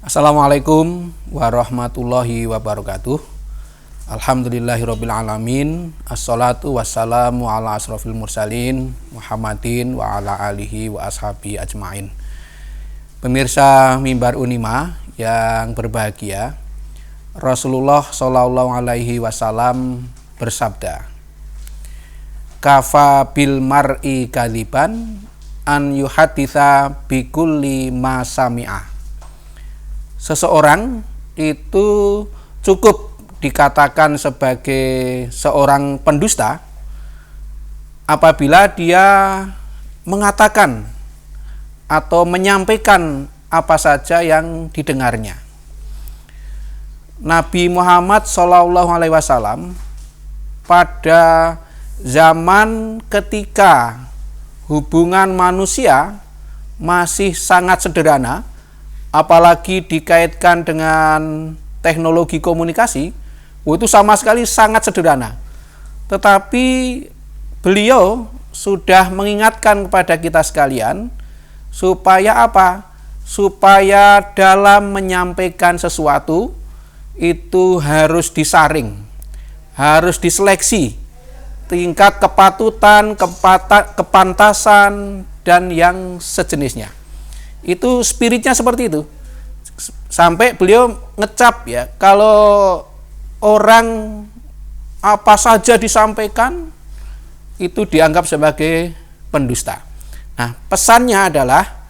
Assalamualaikum warahmatullahi wabarakatuh. Alhamdulillahirabbil alamin. Assalatu wassalamu ala asrofil mursalin Muhammadin wa ala alihi wa ashabi ajmain. Pemirsa Mimbar Unima yang berbahagia, Rasulullah Shallallahu alaihi wasallam bersabda, "Kafa bil mar'i kadiban an yuhaditsa bikulli ma sami'a." Seseorang itu cukup dikatakan sebagai seorang pendusta apabila dia mengatakan atau menyampaikan apa saja yang didengarnya. Nabi Muhammad SAW pada zaman ketika hubungan manusia masih sangat sederhana, apalagi dikaitkan dengan teknologi komunikasi, itu sama sekali sangat sederhana. Tetapi beliau sudah mengingatkan kepada kita sekalian supaya apa? Supaya dalam menyampaikan sesuatu itu harus disaring, harus diseleksi tingkat kepatutan, kepantasan dan yang sejenisnya. Itu spiritnya seperti itu. Sampai beliau ngecap ya, kalau orang apa saja disampaikan itu dianggap sebagai pendusta. Nah, pesannya adalah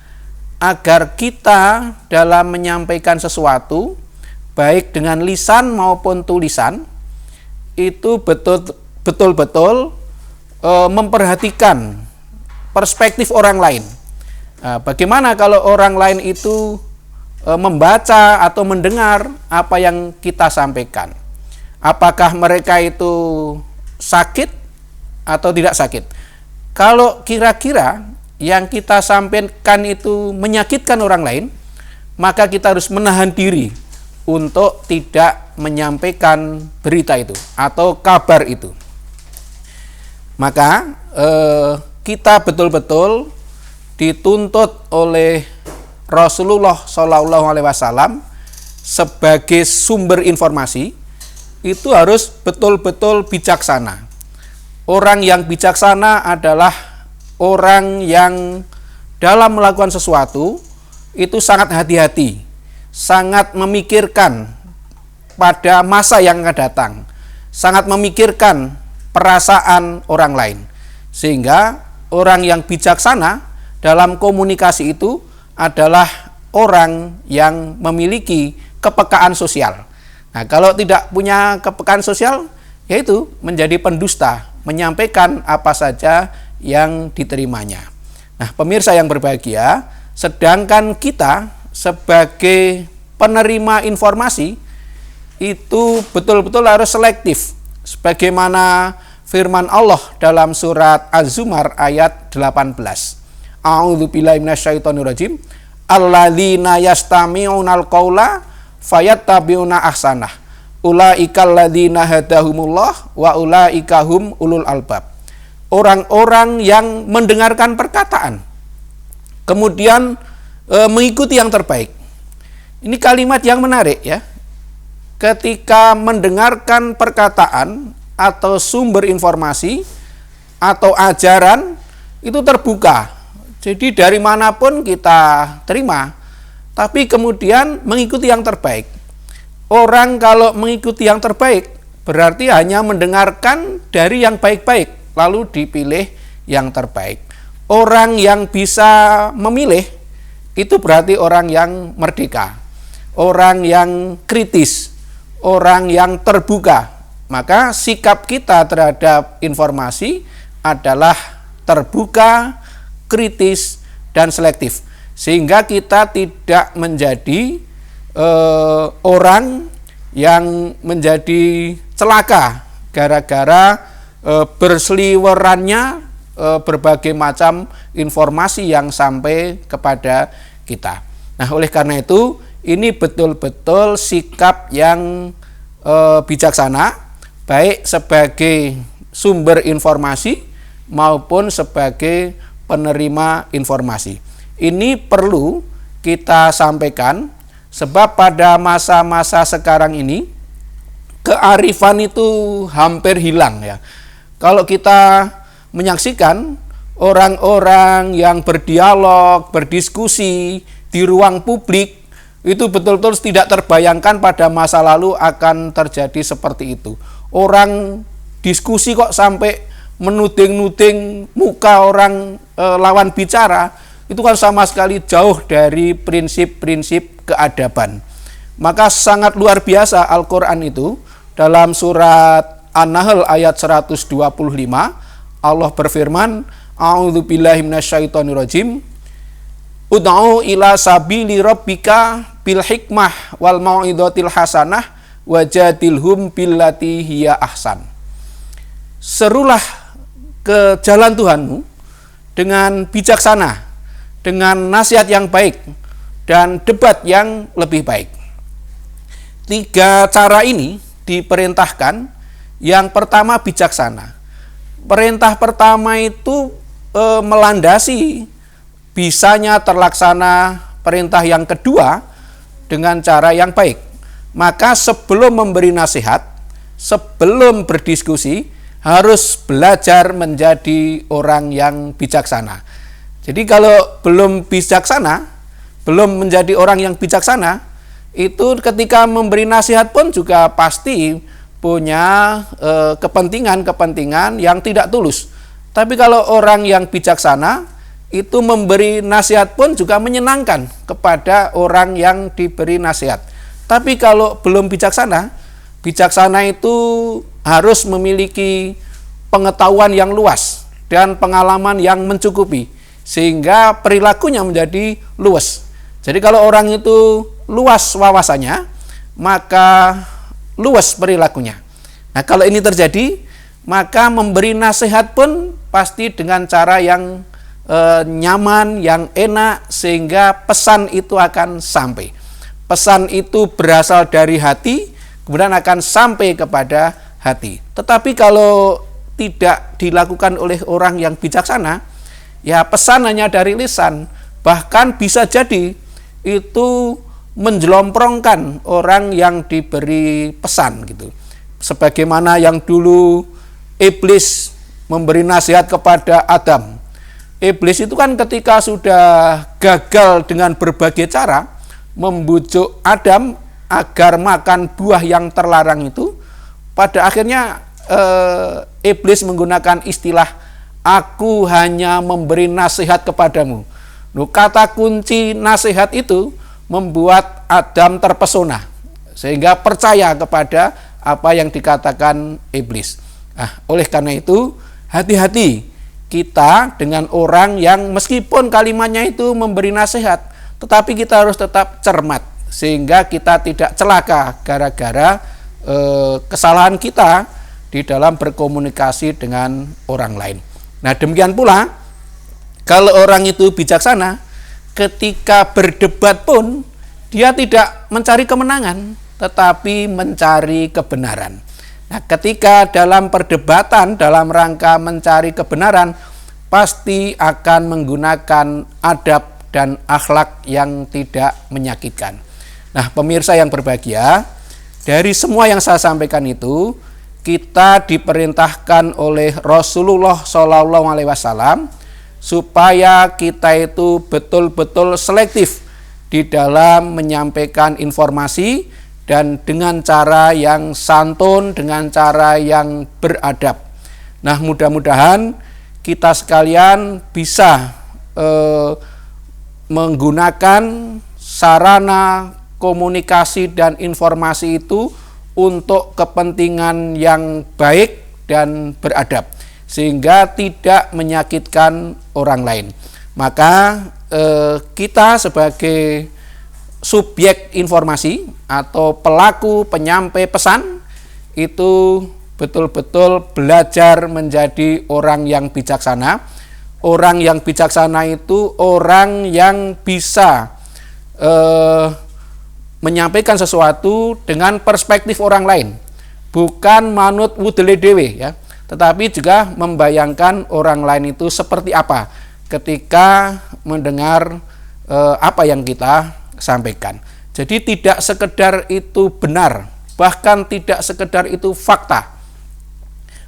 agar kita dalam menyampaikan sesuatu baik dengan lisan maupun tulisan itu betul-betul memperhatikan perspektif orang lain. Nah, bagaimana kalau orang lain itu membaca atau mendengar apa yang kita sampaikan? Apakah mereka itu sakit atau tidak sakit? Kalau kira-kira yang kita sampaikan itu menyakitkan orang lain, maka kita harus menahan diri untuk tidak menyampaikan berita itu atau kabar itu. Maka kita betul-betul dituntut oleh Rasulullah Shallallahu alaihi wasallam sebagai sumber informasi itu harus betul-betul bijaksana. Orang yang bijaksana adalah orang yang dalam melakukan sesuatu itu sangat hati-hati, sangat memikirkan pada masa yang akan datang, sangat memikirkan perasaan orang lain. Sehingga orang yang bijaksana dalam komunikasi itu adalah orang yang memiliki kepekaan sosial. Nah, kalau tidak punya kepekaan sosial, yaitu menjadi pendusta, menyampaikan apa saja yang diterimanya. Nah, pemirsa yang berbahagia, sedangkan kita sebagai penerima informasi itu betul-betul harus selektif. Sebagaimana firman Allah dalam surat Az-Zumar ayat 18. A'udzubillahi minasyaitonirrajim. Alladzina yastami'unal qaula fayattabi'una ahsanah. Ulaikal ladzina hadahumullah wa ulaika hum ulul albab. Orang-orang yang mendengarkan perkataan kemudian mengikuti yang terbaik. Ini kalimat yang menarik ya. Ketika mendengarkan perkataan atau sumber informasi atau ajaran itu terbuka. Jadi dari manapun kita terima, tapi kemudian mengikuti yang terbaik. Orang kalau mengikuti yang terbaik berarti hanya mendengarkan dari yang baik-baik, lalu dipilih yang terbaik. Orang yang bisa memilih itu berarti orang yang merdeka, orang yang kritis, orang yang terbuka. Maka sikap kita terhadap informasi adalah terbuka, kritis, dan selektif. Sehingga kita tidak menjadi orang yang menjadi celaka gara-gara berseliwerannya berbagai macam informasi yang sampai kepada kita. Nah, oleh karena itu, ini betul-betul sikap yang bijaksana, baik sebagai sumber informasi maupun sebagai penerima informasi. Ini perlu kita sampaikan Sebab pada masa-masa sekarang ini kearifan itu hampir hilang ya. Kalau kita menyaksikan orang-orang yang berdialog, berdiskusi di ruang publik, itu betul-betul tidak terbayangkan pada masa lalu akan terjadi seperti itu. Orang diskusi kok sampai menuding-nuding muka orang lawan bicara, itu kan sama sekali jauh dari prinsip-prinsip keadaban. Maka sangat luar biasa Al-Quran itu. Dalam surat An-Nahl ayat 125, Allah berfirman, A'udzubillahi minasyaitonirrajim, Ud'u ila sabili rabbika bil hikmah wal mau'izatil hasanah wajadilhum billati hiya ahsan. Serulah ke jalan Tuhanmu dengan bijaksana, dengan nasihat yang baik, dan debat yang lebih baik. 3 cara ini diperintahkan. Yang pertama bijaksana. Perintah pertama itu melandasi bisanya terlaksana perintah yang kedua dengan cara yang baik. Maka sebelum memberi nasihat, sebelum berdiskusi, harus belajar menjadi orang yang bijaksana. Jadi kalau belum bijaksana, belum menjadi orang yang bijaksana, itu ketika memberi nasihat pun juga pasti punya kepentingan-kepentingan yang tidak tulus. Tapi kalau orang yang bijaksana, itu memberi nasihat pun juga menyenangkan kepada orang yang diberi nasihat. Tapi kalau belum bijaksana, bijaksana itu harus memiliki pengetahuan yang luas dan pengalaman yang mencukupi, sehingga perilakunya menjadi luas. Jadi kalau orang itu luas wawasannya, maka luas perilakunya. Nah, kalau ini terjadi, maka memberi nasihat pun pasti dengan cara yang nyaman, yang enak, sehingga pesan itu akan sampai. Pesan itu berasal dari hati, kemudian akan sampai kepada hati. Tetapi kalau tidak dilakukan oleh orang yang bijaksana, ya pesan hanya dari lisan, bahkan bisa jadi itu menjelomprongkan orang yang diberi pesan gitu. Sebagaimana yang dulu iblis memberi nasihat kepada Adam. Iblis itu kan ketika sudah gagal dengan berbagai cara membujuk Adam agar makan buah yang terlarang itu, pada akhirnya iblis menggunakan istilah, aku hanya memberi nasihat kepadamu. Kata kunci nasihat itu membuat Adam terpesona, sehingga percaya kepada apa yang dikatakan iblis. Nah, oleh karena itu, hati-hati kita dengan orang yang meskipun kalimatnya itu memberi nasihat, tetapi kita harus tetap cermat, sehingga kita tidak celaka gara-gara kesalahan kita di dalam berkomunikasi dengan orang lain. Nah, demikian pula kalau orang itu bijaksana, ketika berdebat pun dia tidak mencari kemenangan, tetapi mencari kebenaran. Nah, ketika dalam perdebatan dalam rangka mencari kebenaran, pasti akan menggunakan adab dan akhlak yang tidak menyakitkan. Nah, pemirsa yang berbahagia, dari semua yang saya sampaikan itu, kita diperintahkan oleh Rasulullah SAW supaya kita itu betul-betul selektif di dalam menyampaikan informasi dan dengan cara yang santun, dengan cara yang beradab. Nah, mudah-mudahan kita sekalian bisa menggunakan sarana komunikasi dan informasi itu untuk kepentingan yang baik dan beradab, sehingga tidak menyakitkan orang lain. Maka kita sebagai subjek informasi atau pelaku penyampai pesan itu betul-betul belajar menjadi orang yang bijaksana. Orang yang bijaksana itu orang yang bisa menyampaikan sesuatu dengan perspektif orang lain, bukan manut wudele dewe ya, tetapi juga membayangkan orang lain itu seperti apa ketika mendengar apa yang kita sampaikan. Jadi tidak sekedar itu benar, bahkan tidak sekedar itu fakta.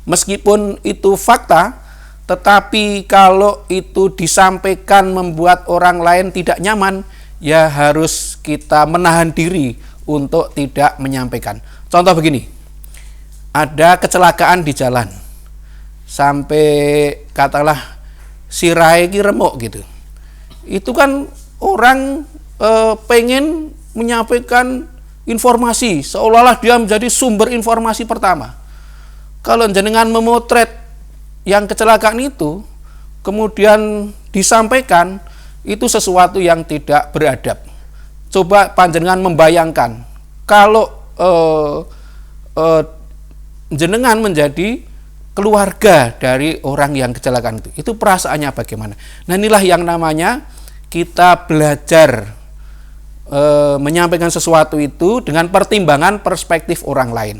Meskipun itu fakta, tetapi kalau itu disampaikan membuat orang lain tidak nyaman, ya harus kita menahan diri untuk tidak menyampaikan. Contoh begini, ada kecelakaan di jalan, sampai katakanlah sirai ki remuk gitu. Itu kan orang pengen menyampaikan informasi, seolah-olah dia menjadi sumber informasi pertama. Kalau jenengan memotret yang kecelakaan itu, kemudian disampaikan, itu sesuatu yang tidak beradab. Coba panjenengan membayangkan, kalau jenengan menjadi keluarga dari orang yang kecelakaan itu perasaannya bagaimana? Nah, inilah yang namanya kita belajar menyampaikan sesuatu itu dengan pertimbangan perspektif orang lain.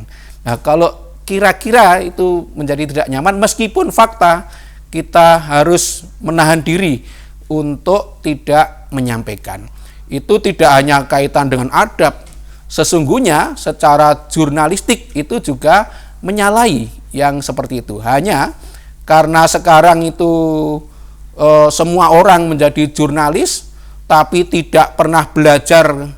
Nah, kalau kira-kira itu menjadi tidak nyaman, meskipun fakta, kita harus menahan diri untuk tidak menyampaikan. Itu tidak hanya kaitan dengan adab, sesungguhnya secara jurnalistik itu juga menyalahi yang seperti itu. Hanya karena sekarang itu semua orang menjadi jurnalis, tapi tidak pernah belajar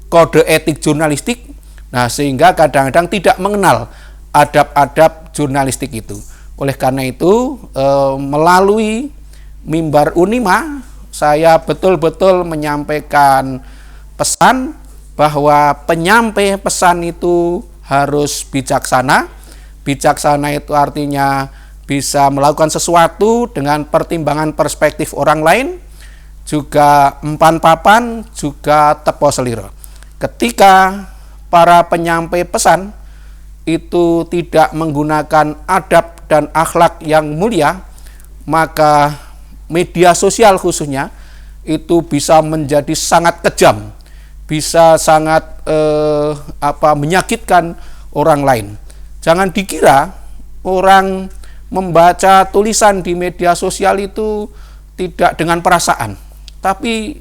kode etik jurnalistik, nah sehingga kadang-kadang tidak mengenal adab-adab jurnalistik itu. Oleh karena itu, melalui mimbar Unima, saya betul-betul menyampaikan pesan bahwa penyampai pesan itu harus bijaksana. Bijaksana itu artinya bisa melakukan sesuatu dengan pertimbangan perspektif orang lain, juga empan papan, juga tepo seliro. Ketika para penyampai pesan itu tidak menggunakan adab dan akhlak yang mulia, maka media sosial khususnya itu bisa menjadi sangat kejam, bisa sangat menyakitkan orang lain. Jangan dikira orang membaca tulisan di media sosial itu tidak dengan perasaan, tapi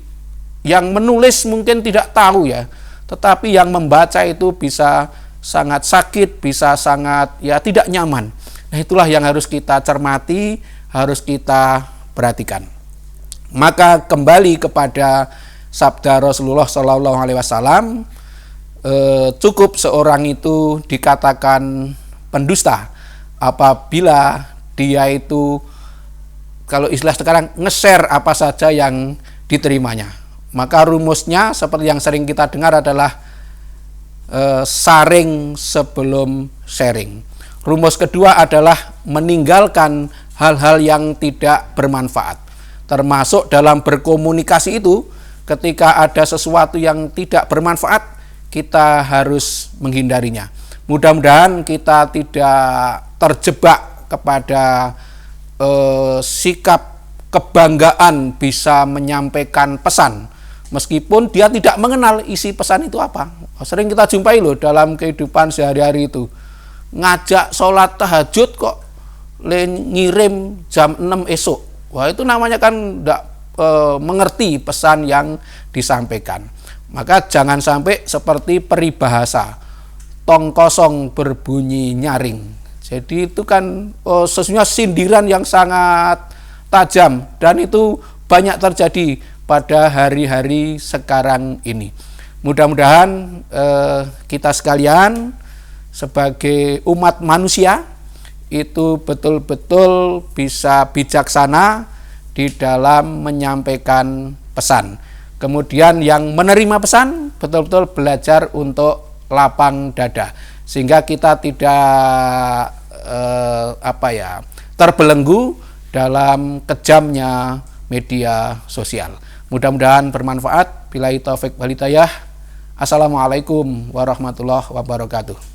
yang menulis mungkin tidak tahu ya, tetapi yang membaca itu bisa sangat sakit, bisa sangat tidak nyaman. Nah, itulah yang harus kita cermati, harus kita perhatikan. Maka kembali kepada sabda Rasulullah SAW, cukup seorang itu dikatakan pendusta apabila dia itu, kalau istilah sekarang, nge-share apa saja yang diterimanya. Maka rumusnya seperti yang sering kita dengar adalah saring sebelum sharing. Rumus kedua adalah meninggalkan hal-hal yang tidak bermanfaat. Termasuk dalam berkomunikasi itu, ketika ada sesuatu yang tidak bermanfaat, kita harus menghindarinya. Mudah-mudahan kita tidak terjebak kepada sikap kebanggaan bisa menyampaikan pesan, meskipun dia tidak mengenal isi pesan itu apa. Sering kita jumpai loh dalam kehidupan sehari-hari itu, ngajak sholat tahajud kok ngirim jam 6 esok. Wah, itu namanya kan tidak mengerti pesan yang disampaikan. Maka jangan sampai seperti peribahasa, tong kosong berbunyi nyaring. Jadi itu kan sesungguhnya sindiran yang sangat tajam, dan itu banyak terjadi pada hari-hari sekarang ini. Mudah-mudahan kita sekalian sebagai umat manusia itu betul-betul bisa bijaksana di dalam menyampaikan pesan. Kemudian yang menerima pesan betul-betul belajar untuk lapang dada, sehingga kita tidak terbelenggu dalam kejamnya media sosial. Mudah-mudahan bermanfaat. Billahi taufik wal hidayah. Assalamualaikum warahmatullahi wabarakatuh.